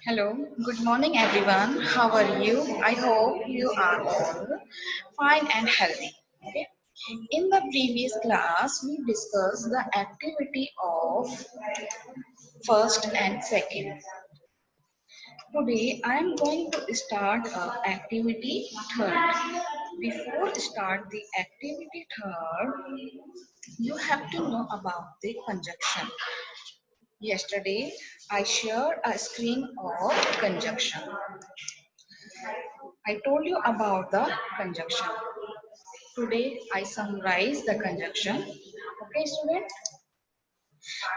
Hello, good morning everyone. How are you? I hope you are all fine and healthy. Okay. In the previous class, we discussed the activity of first and second. Today, I am going to start activity third. Before start the activity third, you have to know about the conjunction. Yesterday, I shared a screen of conjunction. I told you about the conjunction. Today I summarize the conjunction. Okay, student?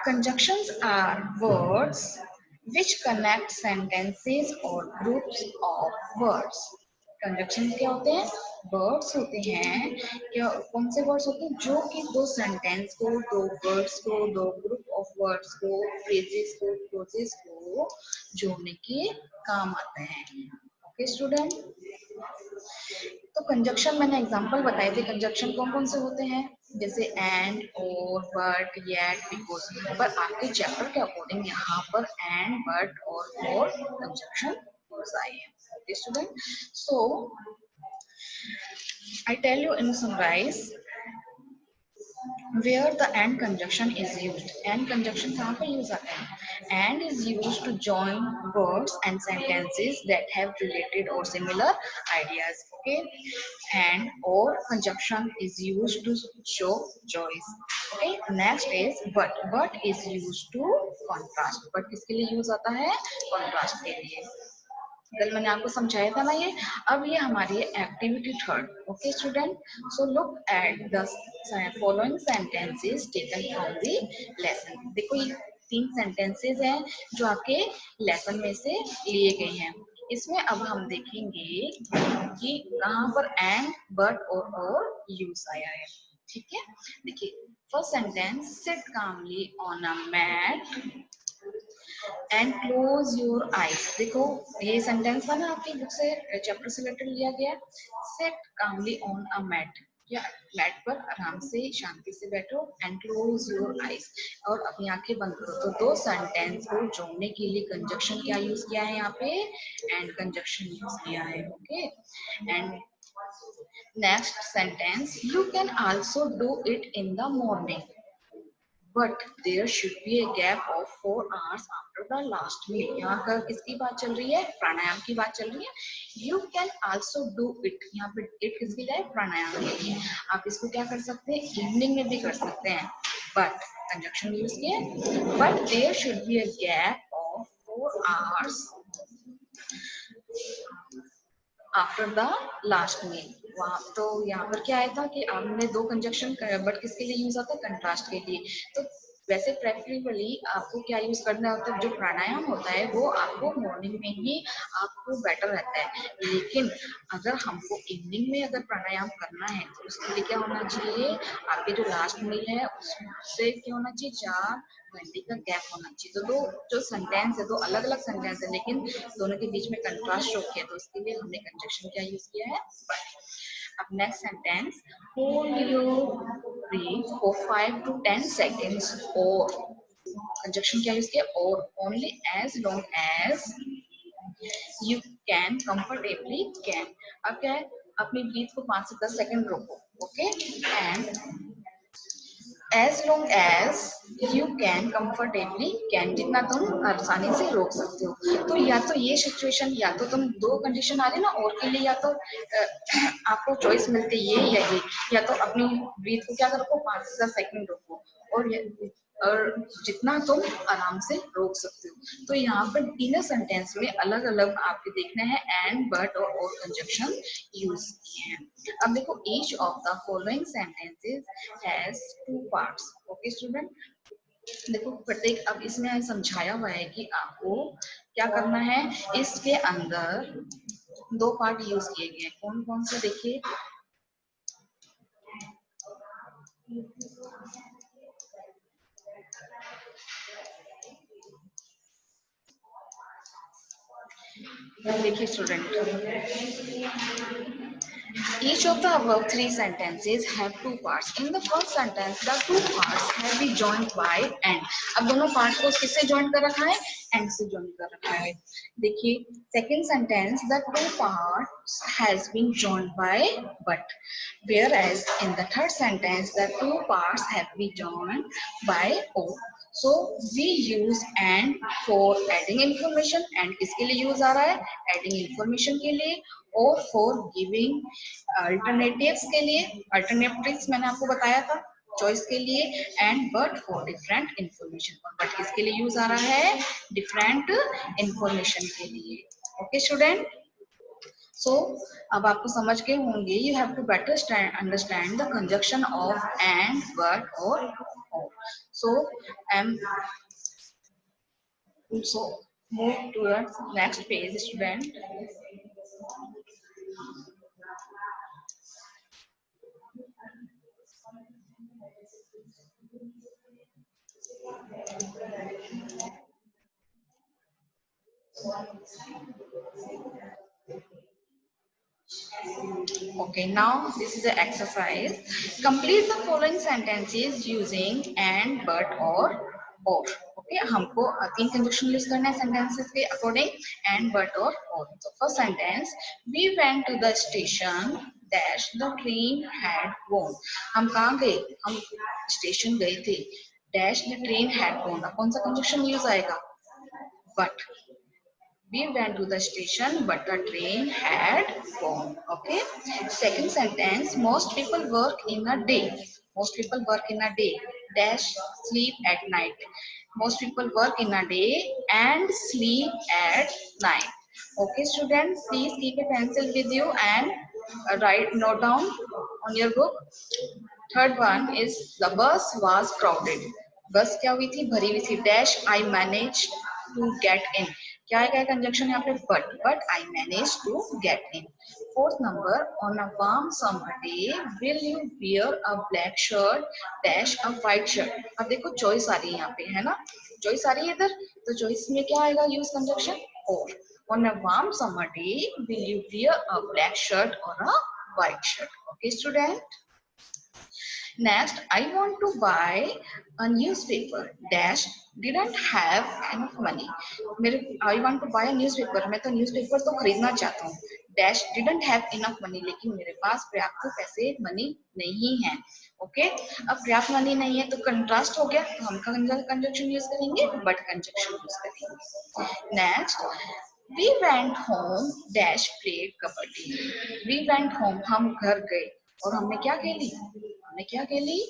Conjunctions are words which connect sentences or groups of words. Conjunction क्या होते हैं? Words होते हैं क्या? कौन से words होते हैं जो कि दो सेंटेंस को, दो वर्ड्स को, दो ग्रुप ऑफ वर्ड्स को, फ्रेजेस को, क्लोजेस को जोड़ने के काम आते हैं. Okay student. तो कंजक्शन मैंने एग्जांपल बताए थे. कंजक्शन कौन कौन से होते हैं? जैसे एंड, और, बट, येट, बिकॉज. पर आपके चैप्टर के अकॉर्डिंग यहाँ पर एंड, बट और कंजक्शन यूज आए हैं. Okay student. So I tell you in summarize where the and conjunction is used. And conjunction कहाँ पे use आता है? And is used to join words and sentences that have related or similar ideas. Okay. And or conjunction is used to show choice. Okay. Next is but. But is used to contrast. But किसके लिए use आता है? Contrast के लिए. कल मैंने आपको समझाया था ना ये. अब ये हमारी activity third. Okay student. So look at the following sentences taken from the lesson. देखो ये 3 सेंटेंसेस हैं जो आपके लेसन में से लिए गए हैं. इसमें अब हम देखेंगे कि कहाँ पर एंड, बट और यूज आया है. ठीक है. देखिए first sentence, sit calmly on a mat and close your eyes. देखो ये सेंटेंस था ना आपकी बुक से, चैप्टर से लेटर लिया गया. Sit calmly on a mat, या मैट पर आराम से शांति से बैठो. एंड क्लोज योर आईज, और अपनी आंखें बंद करो. तो दो सेंटेंस को जोड़ने के लिए कंजक्शन क्या यूज किया है यहाँ पे? एंड कंजक्शन यूज किया है. Okay. And next sentence, you can also do it in the morning but there should be a gap of 4 hours after the last meal. यहाँ पर किसकी बात चल रही है? प्राणायाम की बात चल रही है. You can also do it. यहाँ पे it किसके लिए? प्राणायाम के लिए. आप इसको क्या कर सकते हैं? इवनिंग में भी कर सकते हैं. But कंजक्शन यूज किया. But there should be a gap of 4 hours after the last meal. वहाँ तो यहाँ पर क्या आया था कि हमने दो कंजक्शन, बट किसके लिए यूज आता है? कंट्रास्ट के लिए. तो वैसे प्रेफरेबली आपको क्या यूज करना होता है? जो प्राणायाम होता है वो आपको मॉर्निंग में ही आपको बेटर रहता है. लेकिन अगर हमको इवनिंग में अगर प्राणायाम करना है तो उसके लिए क्या होना चाहिए? आपके जो लास्ट मील है उससे क्या होना चाहिए? 4 घंटे का गैप होना चाहिए. तो दो जो सेंटेंस है, दो अलग अलग सेंटेंस है, लेकिन दोनों के बीच में कंट्रास्ट शो किया. तो उसके लिए हमने कंजक्शन क्या यूज किया है? बट. अब next sentence, hold your breath for 5 to 10 seconds. और कंजक्शन क्या यूज किया? और. Only as long as you can comfortably can. अब क्या है? अपनी ब्रीथ को 5 से 10 सेकंड रोको. Okay. And as long as you can comfortably can, जितना तुम आसानी से रोक सकते हो. तो या तो ये सिचुएशन, या तो तुम दो कंडीशन आ रही ना और के लिए, या तो आपको चॉइस मिलती है ये या ये. या तो अपनी ब्रीथ को क्या करो? 5 से 10 सेकंड रोको, और जितना तुम आराम से रोक सकते हो. तो यहाँ पर तीनों सेंटेंस में अलग अलग आपके देखना है एंड, बट और कंजक्शन यूज किए हैं. अब देखो each of the following sentences has 2 parts. Okay student. देखो प्रत्येक, अब इसमें समझाया हुआ है कि आपको क्या करना है. इसके अंदर 2 पार्ट यूज किए गए. कौन कौन से? देखिए देखिए student, Each of the above three sentences have two parts. In the first sentence, the two parts have been joined by and. अब दोनों पार्ट को किससे join कर रखा है? And से join कर रखा है. देखिए, second sentence, the two parts has been joined by but. Whereas in the third sentence, the two parts have been joined by or. So we use and for adding information and किसके लिए use आ रहा है? Adding information के लिए और for giving alternatives के लिए. Alternatives मैंने आपको बताया था चॉइस के लिए and but for different information. और बट किसके लिए यूज आ रहा है? डिफरेंट इंफॉर्मेशन के लिए. ओके स्टूडेंट, सो अब आपको समझ गए होंगे. You have to better understand the conjunction of and but और. So um so move to the next page student. Okay, now this is the exercise. Complete the following sentences using and, but or. Okay, हमको तीन conjunction use करना है sentences के according and, but और or. So first sentence, we went to the station dash the train had gone. हम कहाँ गए? हम स्टेशन गए थे. Dash the train had gone. अब कौन सा कंजक्शन यूज आएगा? But. We went to the station, but the train had gone. Okay. Second sentence. Most people work in a day. Most people work in a day. Dash sleep at night. Most people work in a day and sleep at night. Okay, students. Please keep a pencil with you and write note down on your book. Third one is the bus was crowded. बस क्या हुई थी? भरी हुई थी. Dash I managed to get in. क्या है? क्या कंजक्शन यहाँ पे? but I managed to get in. Fourth number, on a warm summer day will you wear a black shirt dash a white shirt. अब देखो चॉइस आ रही है यहाँ पे, है ना? चॉइस आ रही है इधर, तो चॉइस में क्या आएगा? यूज कंजक्शन और. On a warm summer day will you wear a black shirt or a white shirt. Okay student. Next, I want to buy a newspaper. Dash didn't have enough money. मेरे I want to buy a newspaper. मैं तो newspaper तो खरीदना चाहता हूँ. Dash didn't have enough money. लेकिन मेरे पास पर्याप्त पैसे मनी नहीं है. ओके, अब पर्याप्त मनी नहीं है तो कंट्रास्ट हो गया, तो हम कंजक्शन यूज करेंगे, बट कंजक्शन यूज करेंगे. Next, we went home dash played kabaddi. We went home, हम घर गए और हमने क्या खेली? हमने क्या खेली?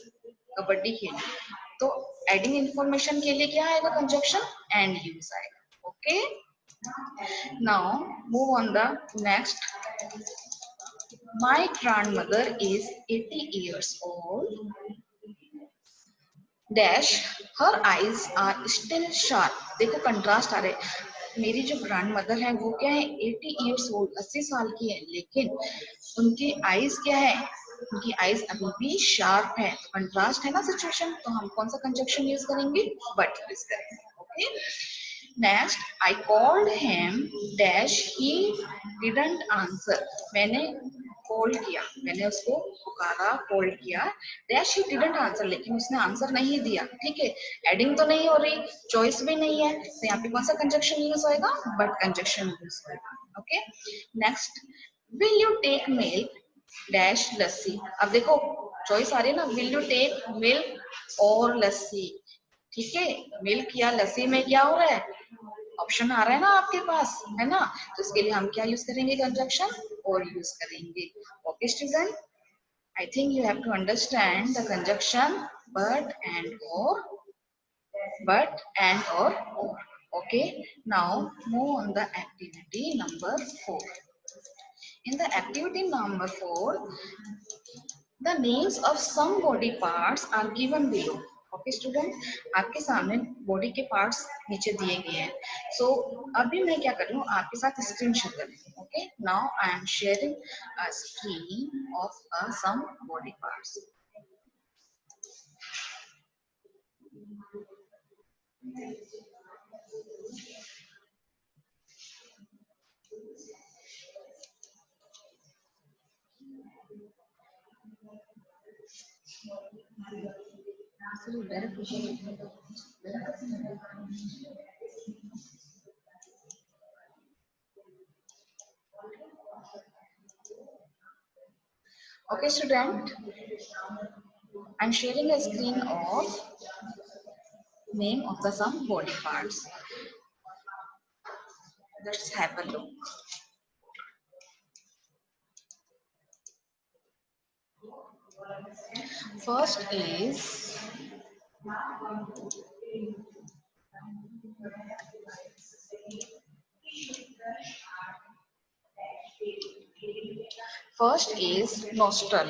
कबड्डी खेली. तो एडिंग इंफॉर्मेशन के लिए क्या आएगा? कंजक्शन एंड यूज आएगा. Okay, now move on the next. My grandmother is 80 years old. Dash her eyes are still sharp. देखो कंट्रास्ट आ रहे. मेरी जो ग्रैंड मदर है वो क्या है? 80 ईयर्स ओल्ड, 80 साल की है, लेकिन उनकी आईज क्या है? उनकी आईज अभी भी शार्प है. तो कंट्रास्ट है ना सिचुएशन, तो हम कौन सा कंजक्शन यूज करेंगे? बट यूज करेंगे. Okay, next, I called him dash he didn't answer. मैंने कॉल किया, मैंने उसको पुकारा, कॉल किया. डैश ही डिडंट आंसर, लेकिन उसने आंसर नहीं दिया. ठीक है, एडिंग तो नहीं हो रही, चॉइस भी नहीं है, तो यहाँ पे कौन सा कंजक्शन यूज होएगा? बट कंजक्शन यूज होएगा. Okay, next, will you take milk dash lassi. अब देखो चॉइस आ रही है ना, विल यू टेक मिल्क और लस्सी. ठीक है, मिल्क या लस्सी में क्या हो रहा है? ऑप्शन आ रहा है ना आपके पास, है ना? तो इसके लिए हम क्या यूज करेंगे? कंजक्शन और यूज करेंगे. Okay student, I think you have to understand the conjunction but and or. Okay, now move on the activity number 4. In the activity number 4, the names of some body parts are given below. Okay student, आपके सामने body के parts नीचे दिए गए हैं. सो अभी मैं क्या कर रही हूँ? आपके साथ स्क्रीन शेयर कर रही हूँ. Okay, now I am sharing a screen of some body parts. Okay, student, I'm sharing a screen of name of the some body parts. Let's have a look. First is nostril.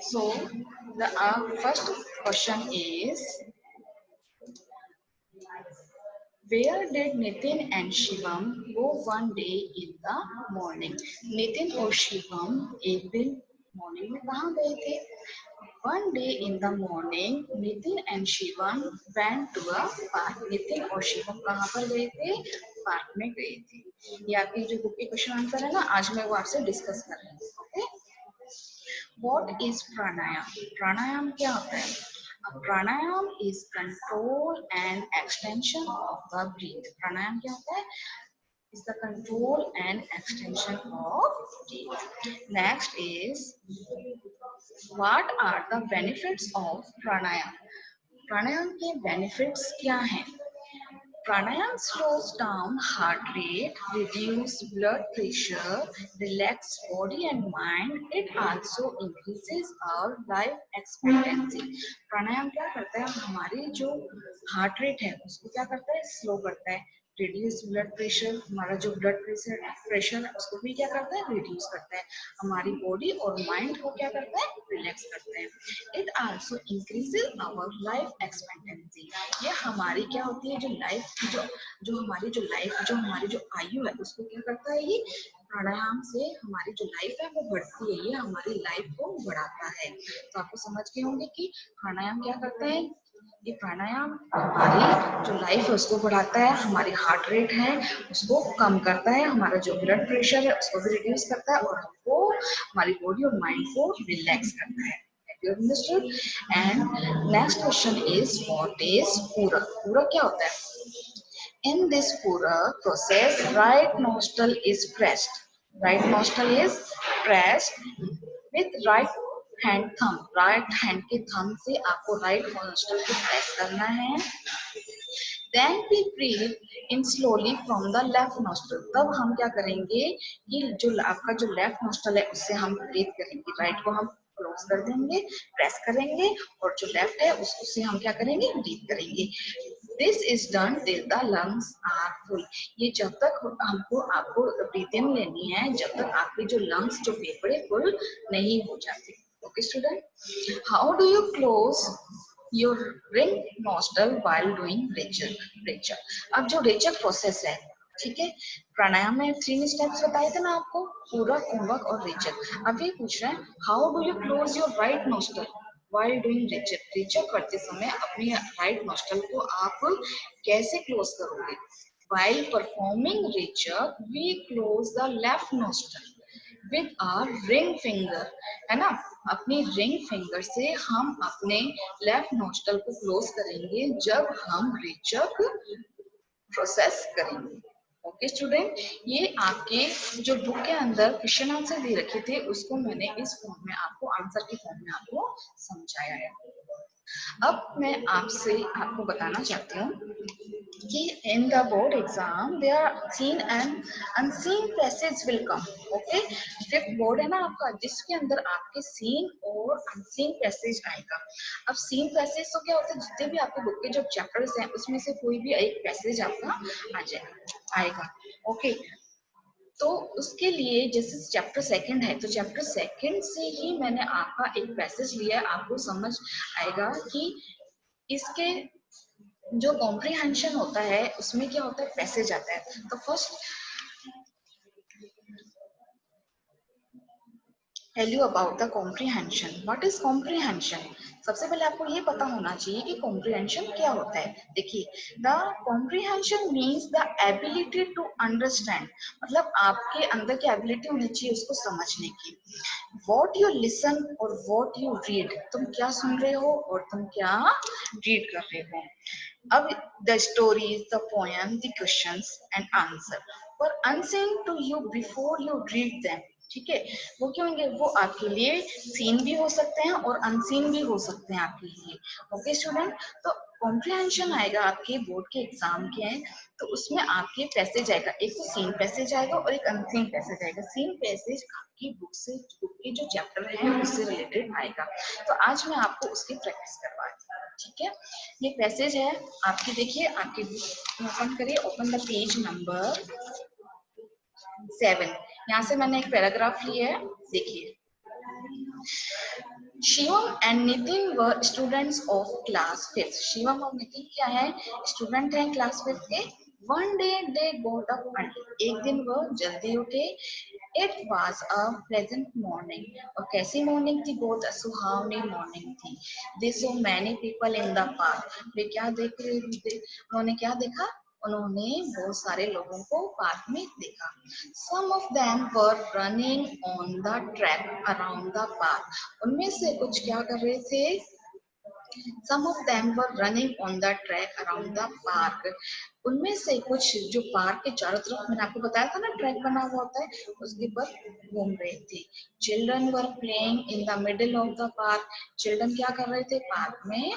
So the first question is, where did Nitin and Shivam go one day in the morning? Nitin और शिवम एक दिन morning में कहाँ गए थे? One day in the morning, Nitin and Shivam went to a park. Nitin और शिवम कहाँ पर गए थे? पार्क में गए थे. ये आपकी जो बुक के क्वेश्चन आंसर है ना, आज मैं वो आपसे डिस्कस कर रही हूँ. Okay. What is pranayam? Pranayam क्या होता है? Pranayam is control and extension of the breath. Pranayam क्या होता है? Is the control and extension of breath. Next is, what are the benefits of pranayam? प्राणायाम के बेनिफिट्स क्या हैं? Pranayam slows down heart rate, reduce blood pressure, relax body and mind. It also increases our life expectancy. प्राणायाम क्या करता है? हमारी जो heart rate है उसको क्या करता है? स्लो करता है. रिड्यूस ब्लड प्रेशर, हमारा जो ब्लड प्रेशर है उसको भी क्या करता है? रिड्यूस करता है. हमारी बॉडी और माइंड को क्या करता है? रिलैक्स करता है. It also increases our life expectancy. ये हमारी क्या होती है? जो लाइफ जो हमारी जो आयु है उसको क्या करता है? ये प्राणायाम से हमारी जो लाइफ है वो बढ़ती है. ये हमारी लाइफ को बढ़ाता है. तो आपको समझ गए होंगे कि प्राणायाम क्या करता है. ये प्राणायाम हमारी जो लाइफ है उसको बढ़ाता है, हमारी हार्ट रेट है उसको कम करता है, हमारा जो ब्लड प्रेशर है उसको भी रिड्यूस करता है और हमको हमारी बॉडी और माइंड को रिलैक्स करता है. You understood? And next question is, what is Pura? Pura क्या होता है? In this Pura process, right nostril is pressed. Right nostril is pressed with right hand thumb. Right hand के thumb से आपको right nostril को press करना है. Then we breathe in slowly from the left nostril. तब हम क्या करेंगे कि जो आपका जो left nostril है उससे हम breathe करेंगे. Right को हम क्लोज कर देंगे, प्रेस करेंगे और जो लेफ्ट है उससे हम क्या करेंगे? ब्रीथ करेंगे. This is done till the lungs are full. ये जब तक हमको आपको ब्रीथ इन लेनी है जब तक आपके जो लंग्स जो फेफड़े फुल नहीं हो जाते. Okay student, how do you close your ring nostril while doing rechak. अब जो रेचक प्रोसेस है, ठीक है, प्राणायाम में 3 स्टेप्स बताए थे ना आपको, पूरक, कुंभक और रेचक. अब ये पूछ रहे हैं, how do you close your right nostril while doing rechak. रेचक करते समय अपनी राइट नोस्ट्रल को आप कैसे क्लोज करोगे? While performing rechak we close the left nostril with our ring finger. है ना, अपनी रिंग फिंगर से हम अपने लेफ्ट नोस्ट्रल को क्लोज करेंगे जब हम रेचक प्रोसेस करेंगे. ओके स्टूडेंट, ये आपके जो बुक के अंदर क्वेश्चन आंसर दे रखे थे उसको मैंने इस फॉर्म में आपको आंसर के फॉर्म में आपको समझाया है. अब मैं आपको बताना चाहती हूँ कि in the board exam there are seen and unseen passage will come. Okay, fifth board है ना आपका, जिसके अंदर आपके सीन और अनसीन पैसेज आएगा. अब सीन पैसेज तो क्या होता है? जितने भी आपके बुक के जो चैप्टर्स हैं उसमें से कोई भी एक पैसेज आपका आएगा. ओके, तो उसके लिए जैसे चैप्टर सेकंड है तो चैप्टर सेकंड से ही मैंने आपका एक पैसेज लिया है. आपको समझ आएगा कि इसके जो कॉम्प्रिहेंशन होता है उसमें क्या होता है, पैसेज आता है. तो first tell you about the comprehension. What is comprehension? सबसे पहले आपको ये पता होना चाहिए कि कॉम्प्रीहेंशन क्या होता है. देखिए, the comprehension means the ability to understand. मतलब आपके अंदर की एबिलिटी होनी चाहिए उसको समझने की. वॉट यू लिसन और वॉट यू रीड. तुम क्या सुन रहे हो और तुम क्या रीड कर रहे हो. अब the stories, the poem, the questions and answer were unseen to you before you read them. ठीक है, वो क्यों होंगे, वो आपके लिए सीन भी हो सकते हैं और अनसीन भी हो सकते हैं आपके लिए. ओके स्टूडेंट, तो कॉम्प्रिहेंशन आएगा आपके बोर्ड के एग्जाम के हैं, तो उसमें आपके पैसेज आएगा. एक तो सीन पैसेज आएगा और एक अनसीन पैसेज आएगा. सीन पैसेज आपकी बुक से, बुक के जो चैप्टर है उससे रिलेटेड आएगा. तो आज मैं आपको उसकी प्रैक्टिस करवा रही हूँ. ठीक है, ये पैसेज है आपकी. देखिए, आपकी बुक ओपन करिए. Open the page number 7. यहाँ से मैंने एक पैराग्राफ लिया है. देखिए, Shivam and Nitin were students of class 5. Shivam और नितिन क्या है, स्टूडेंट हैं क्लास 5 के. One day they got up early. एक दिन वो जल्दी उठे. It was a pleasant morning. और कैसी मॉर्निंग थी, बहुत सुहावनी मॉर्निंग थी. They saw many people in the park. वे क्या देख रहे थे, उन्होंने क्या देखा, उन्होंने बहुत सारे लोगों को पार्क में देखा. Some of them were running on the track around the park. उनमें से कुछ क्या कर रहे थे, some of them were running on the track around the park. उनमें से कुछ जो पार्क के चारों तरफ, मैंने आपको बताया था ना ट्रैक बना हुआ होता है, उसके पर घूम रहे थे. Children were playing in the middle of the park. Children क्या कर रहे थे, पार्क में,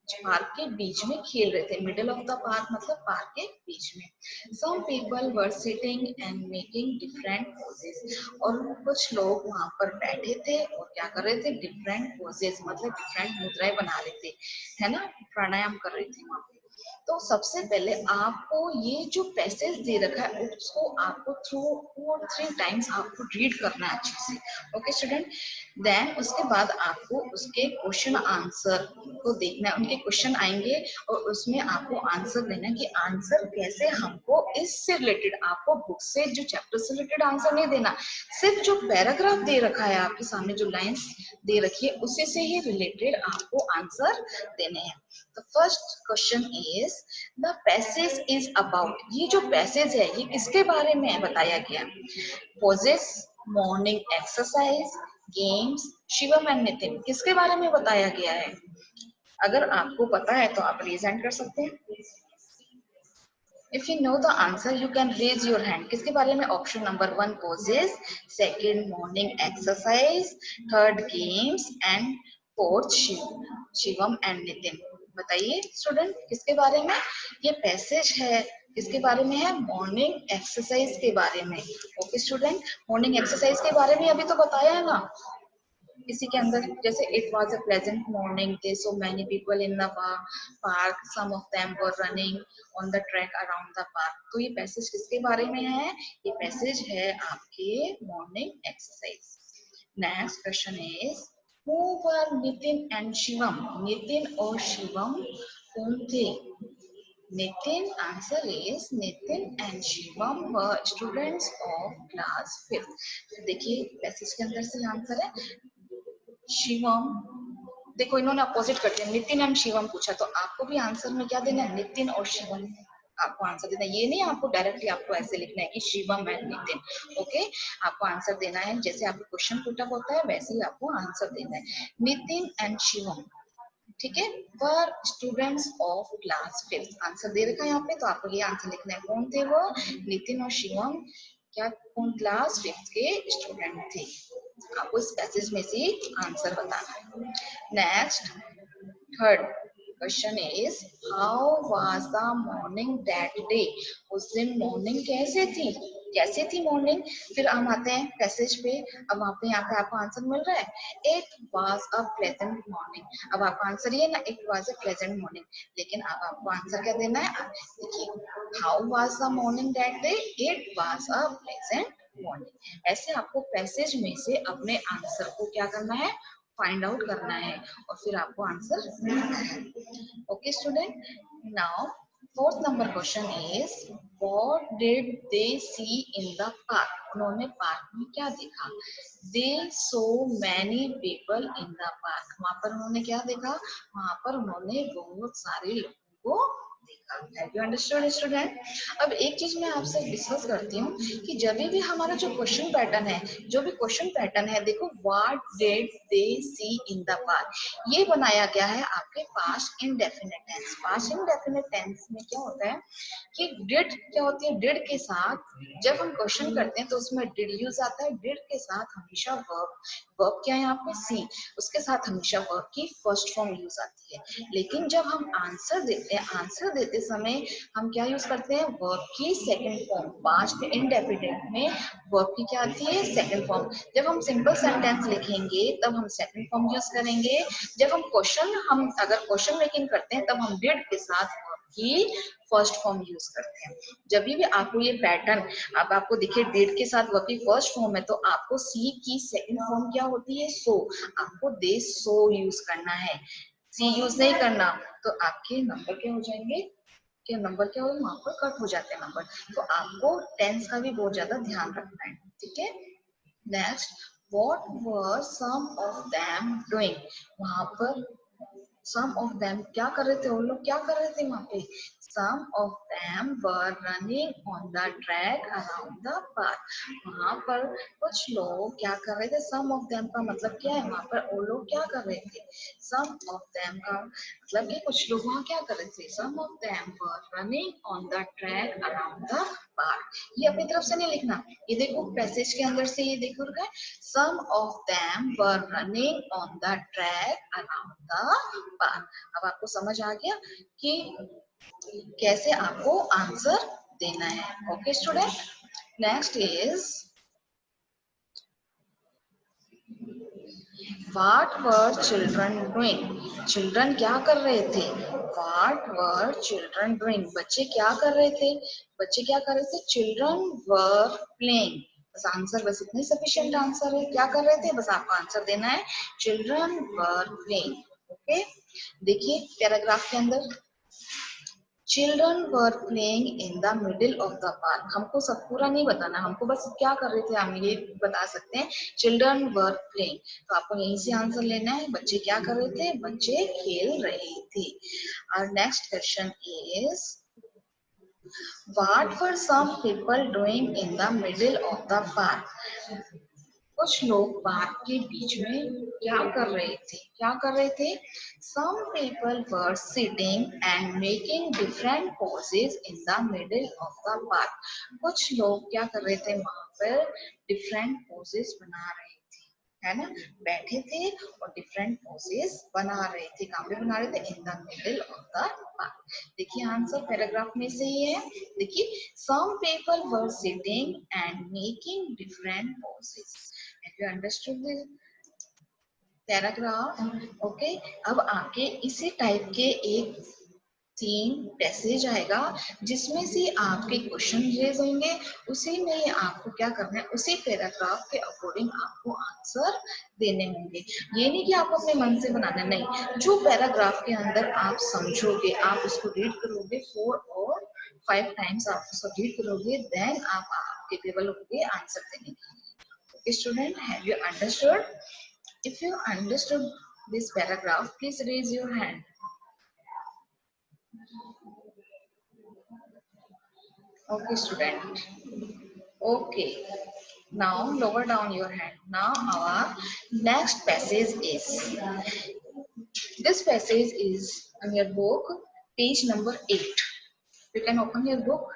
पार्क के बीच में खेल रहे थे. मिडिल ऑफ द पार्क मतलब पार्क के बीच में. Some people were sitting and making different poses. और कुछ लोग वहां पर बैठे थे और क्या कर रहे थे, डिफरेंट पोजेस मतलब डिफरेंट मुद्राएं बना रहे थे, है ना, प्राणायाम कर रहे थे वहां पे. तो सबसे पहले आपको ये जो पैसेज दे रखा है उसको आपको थ्रू 2 और 3 टाइम्स आपको रीड करना है अच्छे से. ओके स्टूडेंट, देन उसके बाद आपको उसके क्वेश्चन आंसर को देखना है. उनके क्वेश्चन आएंगे और उसमें आपको आंसर देना है कि आंसर कैसे हमको इससे रिलेटेड, आपको बुक से जो चैप्टर से रिलेटेड आंसर नहीं देना, सिर्फ जो पैराग्राफ दे रखा है आपके सामने, जो लाइंस दे रखी है उसी से ही रिलेटेड आपको आंसर देने हैं. The first question is the passage is about. ये जो पैसेज है ये किसके बारे में बताया गया, poses, morning exercise, games, Shivam and Nitin, किसके बारे में बताया गया है. अगर आपको पता है तो आप रिजेंट कर सकते हैं. If you know the answer, you can raise your hand. किसके बारे में, option number 1 poses, second morning exercise, third games and fourth Shivam and Nitin. बताइए स्टूडेंट किसके बारे में ये पैसेज है, किसके बारे में है, मॉर्निंग एक्सरसाइज के बारे में. ओके स्टूडेंट, मॉर्निंग एक्सरसाइज के बारे में अभी तो बताया है ना इसी के अंदर. जैसे it was a pleasant morning, they saw many people in the park, some of them were running on the track around the park. तो ये पैसेज किसके बारे में है, ये पैसेज है आपके morning exercise. Next question is who were Nitin and Shivam. Nitin और शिवम कौन थे. Nitin, answer is Nitin and Shivam were students of class 5. देखिए पैसेज के अंदर से आंसर है शिवम. देखो इन्होंने अपोजिट कर दिया, नितिन एंड शिवम पूछा, तो आपको भी आंसर में क्या देना है, नितिन और शिवम आपको आंसर देना है. ये नहीं आपको डायरेक्टली आपको ऐसे लिखना है कि शिवम एंड नितिन. ओके, आपको आंसर देना है जैसे आपको क्वेश्चन पुटअप होता है वैसे ही आपको आंसर देना है. नितिन एंड शिवम, ठीक है, पर स्टूडेंट्स ऑफ क्लास 5. आंसर दे रखा है यहाँ पे तो आपको ये आंसर लिखना है. कौन थे वो, नितिन और शिवम क्या कौन क्लास 5 के स्टूडेंट थे. आपको इस पैसेज में से आंसर बताना है. Next, third question is how was the morning that day. उस दिन मॉर्निंग कैसे थी, कैसे थी मॉर्निंग. फिर हम आते हैं पैसेज पे. अब वहां पे यहाँ पे आपको आंसर मिल रहा है it was a pleasant morning. अब आपका आंसर ये ना, it was a pleasant morning. लेकिन अब आपको आंसर क्या देना है, देखिए how was the morning that day, it was a pleasant morning. ऐसे आपको पैसेज में से अपने आंसर को क्या करना है, फाइंड आउट करना है और फिर आपको आंसर मिलना है. Okay student, now fourth number question is what did they see in the park, उन्होंने पार्क में क्या देखा। They saw many people in the park, वहां पर उन्होंने क्या देखा, वहां पर उन्होंने बहुत सारे लोगों को देखा। Have you understood student. अब एक चीज मैं आपसे डिस्कस करती हूँ कि जब भी हमारा जो क्वेश्चन पैटर्न है, जो भी क्वेश्चन पैटर्न है, देखो what did they see in the park, ये बनाया गया है आपके past indefinite tense. Past indefinite tense में क्या होता है कि डिड क्या होती है, डिड के साथ जब हम क्वेश्चन करते हैं तो उसमें डिड यूज आता है। डिड के साथ हमेशा वर्ब, वर्ब क्या है यहाँ पे सी, उसके साथ हमेशा वर्ब की फर्स्ट फॉर्म यूज आती है। लेकिन जब हम आंसर देते हैं, आंसर देते समय हम क्या यूज करते हैं, वर्ब की सेकंड फॉर्म। पास्ट इंडेफिनिट में वर्ब की क्या आती है, सेकंड फॉर्म। जब हम सिंपल सेंटेंस लिखेंगे तब हम सेकंड फॉर्म यूज करेंगे। जब हम अगर क्वेश्चन मेकिंग करते हैं तब हम डिड के साथ वर्ब की फर्स्ट फॉर्म यूज करते हैं। जब भी आपको ये पैटर्न, अब आपको देखिए डिड के साथ वर्ब की फर्स्ट फॉर्म है तो आपको सी की सेकंड फॉर्म क्या होती है, सो। आपको दे सो यूज करना है, सी यूज नहीं करना तो आपके नंबर क्या हो जाएंगे, के नंबर क्या हो, वहां पर कट हो जाते हैं नंबर। तो आपको टेंस का भी बहुत ज्यादा ध्यान रखना है, ठीक है। Next, what were some of them doing, वहां पर सम ऑफ देम क्या कर रहे थे, वो लोग क्या कर रहे थे वहां पे, some of them were running on the track around the park. वहां पर कुछ लोग क्या कर रहे थे, सम ऑफ देम का मतलब क्या है, वहां पर वो लोग क्या कर रहे थे, सम ऑफ देम का मतलब कि कुछ लोग वहां क्या कर रहे थे, some of them were running on the track around the park. ये अपनी तरफ से नहीं लिखना, ये देखो पैसेज के अंदर से ये देखो रखा है, some of them were running on the track around the park। अब आपको समझ आ गया कि कैसे आपको आंसर देना है। Okay student. Next is what were children doing, children क्या कर रहे थे, व्हाट वर चिल्ड्रन डूइंग, बच्चे क्या कर रहे थे, बच्चे क्या कर रहे थे, चिल्ड्रन वर प्लेइंग। बस आंसर, बस इतनी सफिशिएंट आंसर है, क्या कर रहे थे, बस आपको आंसर देना है, चिल्ड्रन वर प्लेइंग। ओके, देखिए पैराग्राफ के अंदर children were playing in the middle of the park. हमको सब पूरा नहीं बताना, हमको बस क्या कर रहे थे हम ये बता सकते हैं, चिल्ड्रन वर प्लेइंग। तो आपको यहीं से आंसर लेना है, बच्चे क्या कर रहे थे, बच्चे खेल रहे थे। और next question is what were some people doing in the middle of the park, कुछ लोग पार्क के बीच में क्या कर रहे थे, क्या कर रहे थे, some people were sitting and making different poses in the middle of the park। कुछ लोग क्या कर रहे थे, वहां पर डिफरेंट पोजेस बना रहे थे, है ना, बैठे थे और डिफरेंट पोजेस बना रहे थे, कहाँ पे बना रहे थे, इन the middle of the park. देखिए आंसर पैराग्राफ में से ही है, देखिए some people were sitting and making different poses। Have you understood this paragraph? Okay, अब आगे इसी टाइप के एक तीन पैसेज आएगा जिसमें से आपके क्वेश्चन रेज होंगे, उसी में आपको क्या करना है, उसी पैराग्राफ के अकॉर्डिंग आपको आंसर देने होंगे। ये नहीं कि आपको अपने मन से बनाना, नहीं, जो पैराग्राफ के अंदर आप समझोगे, आप उसको रीड करोगे 4 और 5 टाइम्स, आप उसको रीड करोगे, देन आप केपेबल होंगे आंसर देने के। Student, have you understood? If you understood this paragraph, please raise your hand. Okay, student. Okay. Now lower down your hand. Now our next passage is, this passage is on your book, page number 8. You can open your book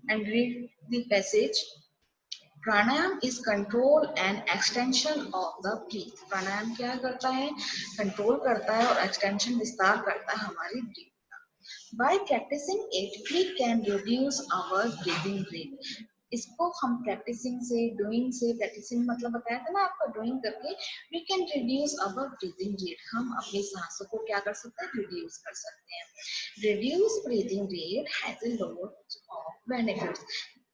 and read the passage. Pranayam is control and extension of the breath. Pranayam क्या करता है, control करता है और extension विस्तार करता है हमारी ब्रीथ का। By practising it we can reduce our breathing rate. इसको हम प्रैक्टिसिंग से, डूइंग से, प्रैक्टिसिंग मतलब बताया था ना आपको, डूइंग करके we can reduce our breathing rate, हम अपनी सांसों को क्या कर सकते हैं, रिड्यूस कर सकते हैं। Reduce breathing rate has a lot of benefits.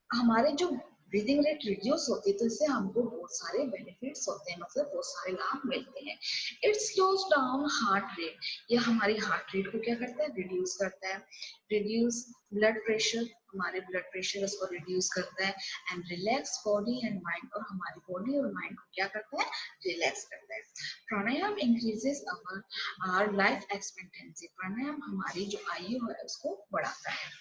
हमारे जो ब्रीदिंग रेट रिड्यूस होती है तो इससे हमको बहुत सारे बेनिफिट्स होते हैं, मतलब बहुत सारे लाभ मिलते हैं। It slows down heart rate, ये हमारी हार्ट रेट को क्या करता है, रिड्यूस करता है। रिड्यूस ब्लड प्रेशर, हमारे ब्लड प्रेशर उसको रिड्यूस करता है। And relax body and mind, और हमारी बॉडी और माइंड को क्या करता है, रिलैक्स करता है। Pranayam increases our life expectancy, pranayam हमारी जो आयु है उसको बढ़ाता है।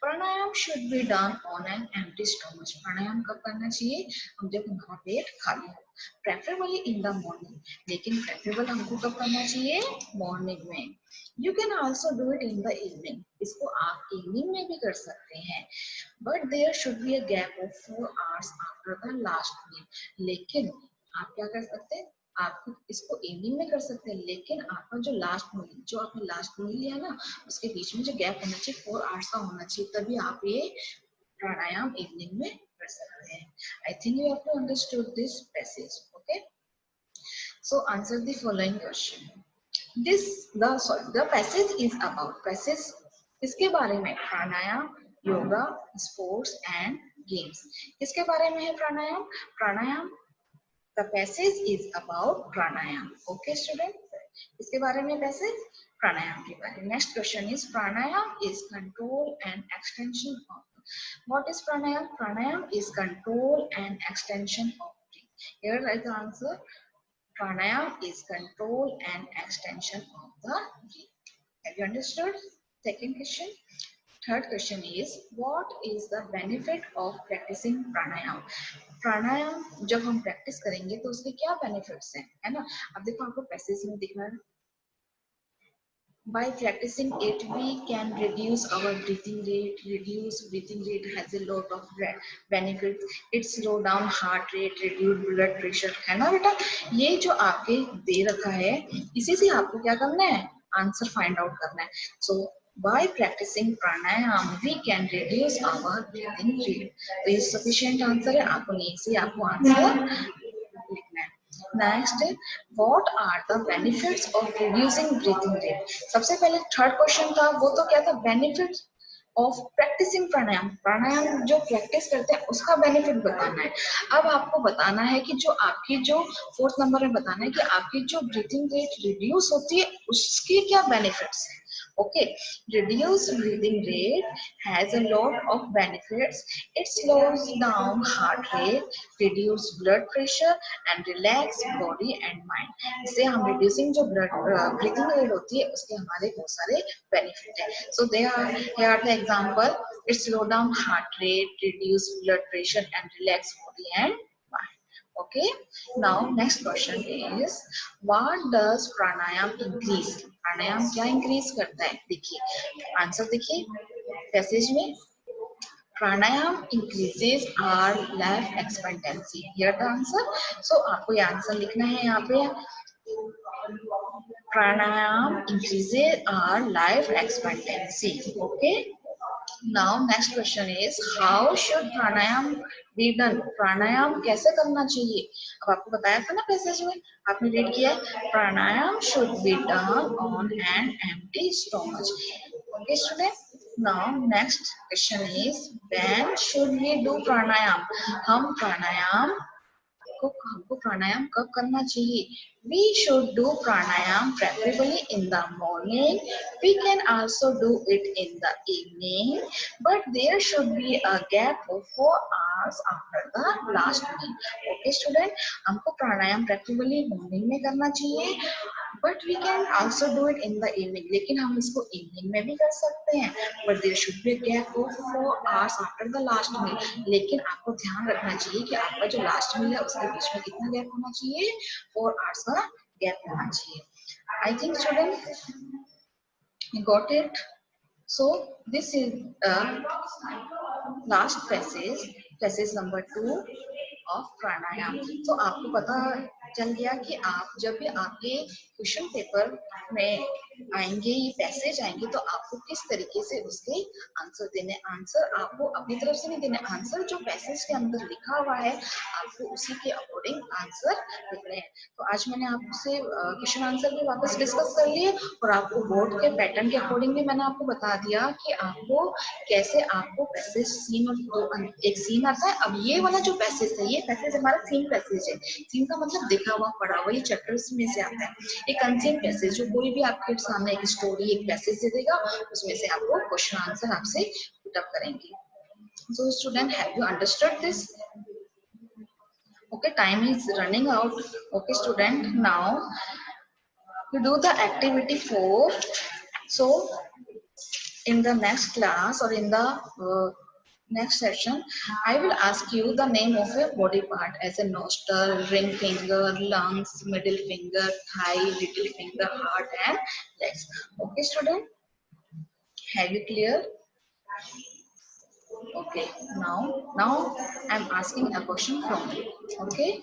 Pranayam should be done on an empty stomach, pranayam कब करना चाहिए, हम जब हमारा पेट खाली हो, प्रेफरेबली इन द मॉर्निंग, लेकिन प्रेफरेबल हमको कब करना चाहिए, मॉर्निंग में। You can also do it in the evening, इसको आप इवनिंग में भी कर सकते हैं। But there should be a gap of 4 hours after the last meal, लेकिन आप क्या कर सकते हैं, आप इसको इवनिंग में कर सकते हैं, लेकिन आपका जो लास्ट मील, जो आपने लास्ट मील लिया ना, उसके बीच में जो गैप होना चाहिए 4 hours का होना चाहिए, तभी आप ये प्राणायाम इवनिंग में कर सकते हैं। I think you have to understood this passage, okay. So answer the following question. This the passage is about, passage किसके बारे में, pranayam, yoga, sports and games, किसके बारे में है pranayam, pranayam. The passage is about pranayam, okay student, इसके बारे में पैसेज प्राणायाम के बारे में। Next question is pranayam is control and extension of, what is pranayam, pranayam is control and extension of breath, here is the answer, pranayam is control and extension of the breath. Have you understood? Second question. Third question is what is the benefit of practicing pranayam? प्राणायाम जब हम practice करेंगे तो उसके क्या benefits हैं, है ना। अब देखो आपको पैसेज में दिख रहा है, by practicing it we can reduce our breathing rate, reduce breathing rate has a lot of benefits, it slow down heart rate, reduce blood pressure, है ना बेटा। ये जो आपके दे रखा है इसी से आपको क्या करना है, आंसर फाइंड आउट करना है। सो by practicing pranayam we can reduce our breathing rate, तो ये sufficient आंसर है, आपको नहीं से आपको आंसर लिखना है। Next, what are the benefits of reducing breathing rate, सबसे पहले थर्ड क्वेश्चन था वो तो क्या था, benefits of practising pranayama, pranayama जो प्रैक्टिस करते हैं उसका बेनिफिट बताना है। अब आपको बताना है कि जो आपकी जो फोर्थ नंबर में बताना है कि आपकी जो ब्रीथिंग रेट रिड्यूस होती है उसके क्या बेनिफिट्स है। Okay, reduced breathing rate has a lot of benefits. It slows down heart rate, reduce blood pressure and relax body and mind. इससे हम reducing जो blood breathing rate होती है उसके हमारे बहुत सारे benefit है। So here are the example. It slow down heart rate, reduce blood pressure and relax body and mind. Okay, now next question is what does pranayam increase, प्राणायाम क्या increase करता है, देखिए आंसर देखिए पैसेज में, pranayam increases our life expectancy, here the answer. So आपको ये answer लिखना है यहाँ पे, pranayam increases our life expectancy, okay. Now next question is how should pranayam be done, pranayam कैसे करना चाहिए। अब आपको बताया था ना पैसेज में, आपने रीड किया है, प्राणायाम should be done on an empty stomach, okay student। Now next question is when should we do pranayam, हम प्राणायाम हमको प्राणायाम कब करना चाहिए, we should do pranayam preferably in the morning, we can also do it in the evening, but there should be a gap of 4 hours after the last meal, okay student। हमको प्राणायाम preferably morning में करना चाहिए, but we can also do it in the evening, लेकिन हम इसको evening में भी कर सकते हैं, but there should be a gap of 4 hours after the last meal, लेकिन आपको ध्यान रखना चाहिए कि आपका जो लास्ट मील है उसके बीच में कितना गैप होना चाहिए, 4 hours का गैप होना चाहिए। I think student you got it। So this is last passage, passage number 2 of pranayam। तो आपको पता चल गया कि आप जब भी आपके क्वेश्चन पेपर में आएंगे, ये पैसेज आएंगे, तो आपको किस तरीके से उसके आंसर देने। आंसर आपको अपनी तरफ से नहीं देने, आंसर जो पैसेज के अंदर लिखा हुआ है आपको उसी के अकॉर्डिंग आंसर लिखने हैं। तो आज मैंने आपसे क्वेश्चन आंसर भी वापस डिस्कस कर लिए और आपको बोर्ड के पैटर्न के अकॉर्डिंग भी मैंने आपको बता दिया कि आपको कैसे आपको पैसेज सीन और एक सीन आता है। अब ये वाला जो पैसेज है, ये पैसेज हमारा सीन पैसेज है। सीन का मतलब देखा हुआ पढ़ा हुआ, ये चैप्टर्स में से आता है। एक अनसीन पैसेज, जो कोई भी आपके सामने एक स्टोरी एक पैसेज दे देगा, उसमें से आपको क्वेश्चन आंसर आपसे पुट अप करेंगे। So student, have you understood this? Okay, time is running out. Okay student, now we do the activity 4. So in the next class or in the next session, I will ask you the name of a body part as a nostril, ring finger, lungs, middle finger, thigh, little finger, heart and legs. Okay student, have you clear? Okay, now I'm asking a question from you. Okay.